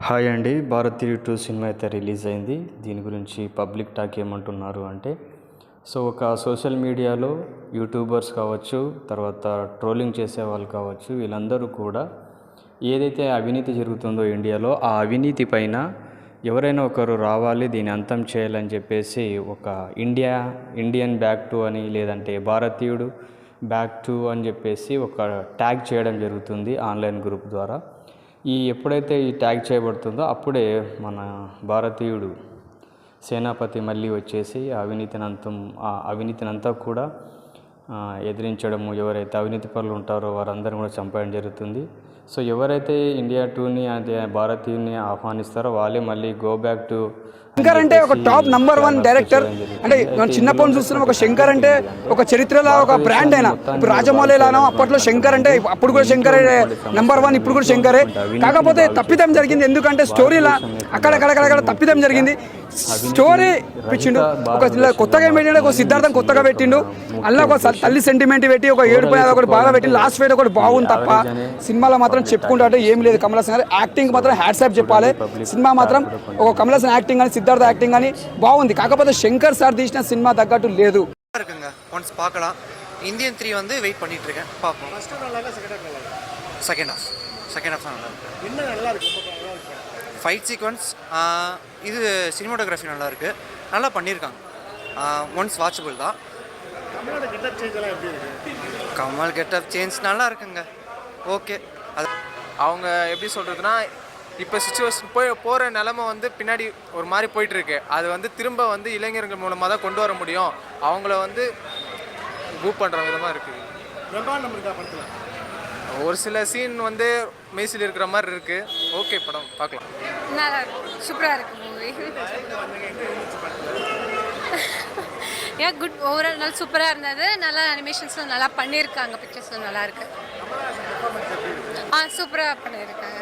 Hi అండి. 'భారతీయుడు 2' cinema అయితే రిలీజ్ అయింది. దీని గురించి పబ్లిక్ టాక్ ఏమంటున్నారు అంటే, ఒక సోషల్ మీడియాలో యూట్యూబర్స్ కావచ్చు, తర్వాత ట్రోలింగ్ చేసేవాళ్ళు కావచ్చు, వీళ్ళందరూ కూడా ఏదైతే అవినీతి జరుగుతుందో ఇండియాలో, ఆ అవినీతి పైన ఎవరైనా ఒకరు రావాలి, దీన్ని అంతం చేయాలని చెప్పేసి ఒక ఇండియన్ బ్యాక్ టు అని, లేదంటే భారతీయుడు బ్యాక్ టు అని చెప్పేసి ఒక ట్యాగ్ చేయడం జరుగుతుంది ఆన్లైన్ గ్రూప్ ద్వారా. ఎప్పుడైతే ఈ ట్యాగ్ చేయబడుతుందో అప్పుడే మన భారతీయుడు సేనాపతి మళ్ళీ వచ్చేసి ఆ అవినీతినంతా కూడా ఎదిరించడము, ఎవరైతే అవినీతి పరులు ఉంటారో వారందరిని కూడా చంపడం జరుగుతుంది. ఎవరైతే ఇండియా 2ని అదే భారతీయుని ఆహ్వానిస్తారో వాళ్ళే మళ్ళీ గో బ్యాక్ టు శంకర్ అంటే ఒక టాప్ నంబర్ 1 డైరెక్టర్. అంటే మనం చిన్నప్పటి చూస్తున్నాం, ఒక శంకర్ అంటే ఒక చరిత్రలో ఒక బ్రాండ్ అయినా. ఇప్పుడు రాజమౌళి లానో అప్పట్లో శంకర్ అంటే అప్పుడు కూడా శంకరే నంబర్ 1, ఇప్పుడు కూడా శంకరే. కాకపోతే తప్పిదం జరిగింది, ఎందుకంటే స్టోరీలా అక్కడక్కడ తప్పిదం జరిగింది. స్టోరీ పెట్టిండు, ఒక కొత్తగా పెట్టిండు, ఒక సిద్ధార్థం కొత్తగా పెట్టిండు, అలా ఒక తల్లి సెంటిమెంట్ పెట్టి ఒక ఏడుపు ఒకటి బాగా పెట్టి లాస్ట్ ఫైట్ ఒకటి బాగుంది తప్ప సినిమాలో మాత్రం చెప్పుకుంటే ఏం లేదు. కమల్ హాసన్ గారు యాక్టింగ్ మాత్రం హ్యాట్స్ ఆఫ్ చెప్పాలి. సినిమా మాత్రం ఒక కమల్ హాసన్ యాక్టింగ్ అని సిద్ధార్థ యాక్టింగ్ అని బాగుంది. కాకపోతే శంకర్ సార్ తీసిన సినిమా తగ్గట్టు లేదు. ஒன்ஸ் பார்க்கலாம். இந்தியன் 3 வந்து வெயிட் பண்ணிட்டு இருக்கேன், பார்ப்போம். செகண்ட் ஹாஃப் தான் நல்லா இருக்கு. ஃபைட் சீக்வன்ஸ், இது சினிமாட்டோகிராஃபி நல்லா இருக்கு, நல்லா பண்ணியிருக்காங்க. ஒன்ஸ் வாட்சபிள் தான். கமல் கெட்டப் சேஞ்ச் நல்லா இருக்குங்க, ஓகே. அது அவங்க எப்படி சொல்கிறதுனா, இப்போ சிச்சுவேஷன் போகிற நிலமை வந்து பின்னாடி ஒரு மாதிரி போயிட்டுருக்கு. அது வந்து திரும்ப வந்து இளைஞர்கள் மூலமாக தான் கொண்டு வர முடியும். அவங்கள வந்து பூப் பண்ணுற விதமாக இருக்குது. ஒரு சில சீன் வந்து மெய்சில் இருக்கிற மாதிரி இருக்குது. ஓகே, படம் பார்க்கலாம். நல்லா சூப்பராக இருக்கு மூவி. குட், ஓவரால் நல்லா சூப்பராக இருந்தது. நல்லா அனிமேஷன்ஸும் நல்லா பண்ணியிருக்காங்க, பிக்சர்ஸும் நல்லா இருக்கு. சூப்பராக பண்ணியிருக்காங்க.